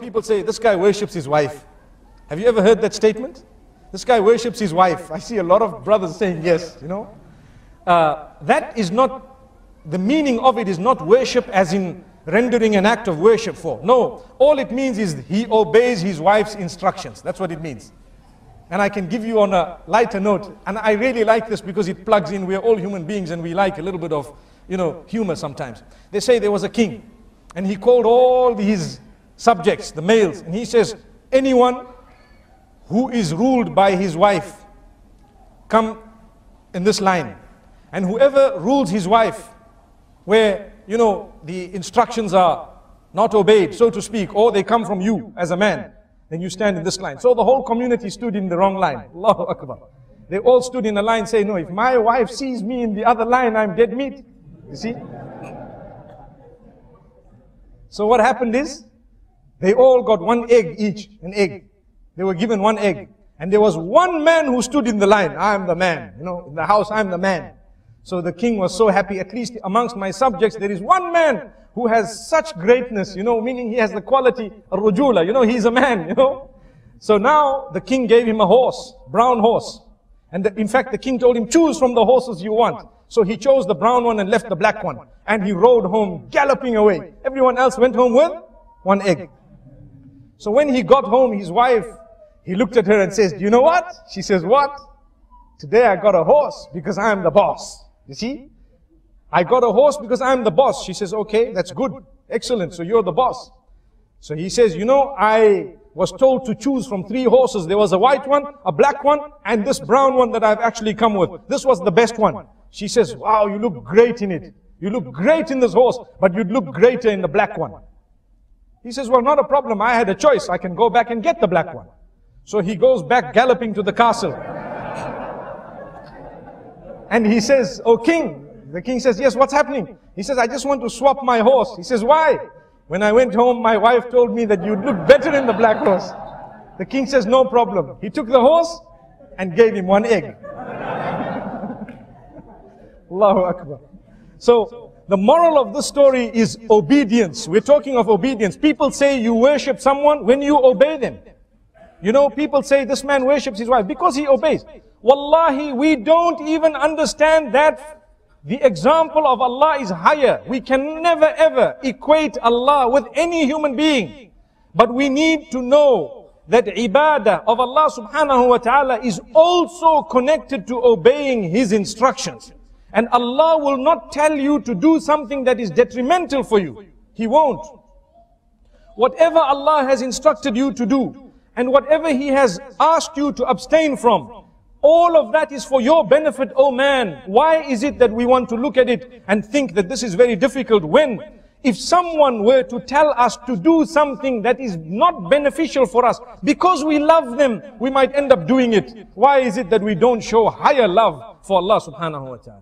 people say, this guy worships his wife. Have you ever heard that statement? This guy worships his wife. I see a lot of brothers saying yes, you know. That is not, the meaning of it is not worship as in rendering an act of worship for. No, all it means is he obeys his wife's instructions. That's what it means. And I can give you on a lighter note, and I really like this because it plugs in. We are all human beings and we like a little bit of, you know, humor sometimes. They say there was a king and he called all his subjects, the males, and he says, anyone who is ruled by his wife, come in this line. And whoever rules his wife, where, you know, the instructions are not obeyed, so to speak, or they come from you as a man, then you stand in this line. So the whole community stood in the wrong line. Allahu Akbar. They all stood in a line saying, no, if my wife sees me in the other line, I'm dead meat. You see? So what happened is, they all got one egg each, an egg. They were given one egg. And there was one man who stood in the line. I'm the man. You know, in the house, I'm the man. So the king was so happy, at least amongst my subjects, there is one man who has such greatness, you know, meaning he has the quality, ar-rujula, you know, he's a man, you know. So now the king gave him a horse, brown horse. And in fact, the king told him, choose from the horses you want. So he chose the brown one and left the black one. And he rode home, galloping away. Everyone else went home with one egg. So when he got home, his wife, he looked at her and says, do you know what? She says, what? Today I got a horse because I'm the boss. You see? I got a horse because I'm the boss. She says, okay, that's good. Excellent. So you're the boss. So he says, you know, I was told to choose from 3 horses. There was a white one, a black one, and this brown one that I've actually come with. This was the best one. She says, wow, you look great in it. You look great in this horse, but you'd look greater in the black one. He says, well, not a problem. I had a choice. I can go back and get the black one. So he goes back galloping to the castle. And he says, oh king. The king says, yes, what's happening? He says, I just want to swap my horse. He says, why? When I went home, my wife told me that you'd look better in the black horse. The king says, no problem. He took the horse and gave him one egg. Allahu Akbar. So, the moral of this story is obedience. We're talking of obedience. People say you worship someone when you obey them. You know, people say this man worships his wife because he obeys. Wallahi, we don't even understand that the example of Allah is higher. We can never ever equate Allah with any human being. But we need to know that ibadah of Allah subhanahu wa ta'ala is also connected to obeying His instructions. And Allah will not tell you to do something that is detrimental for you. He won't. Whatever Allah has instructed you to do, and whatever He has asked you to abstain from, all of that is for your benefit, oh man. Why is it that we want to look at it and think that this is very difficult when, if someone were to tell us to do something that is not beneficial for us, because we love them, we might end up doing it. Why is it that we don't show higher love for Allah subhanahu wa ta'ala?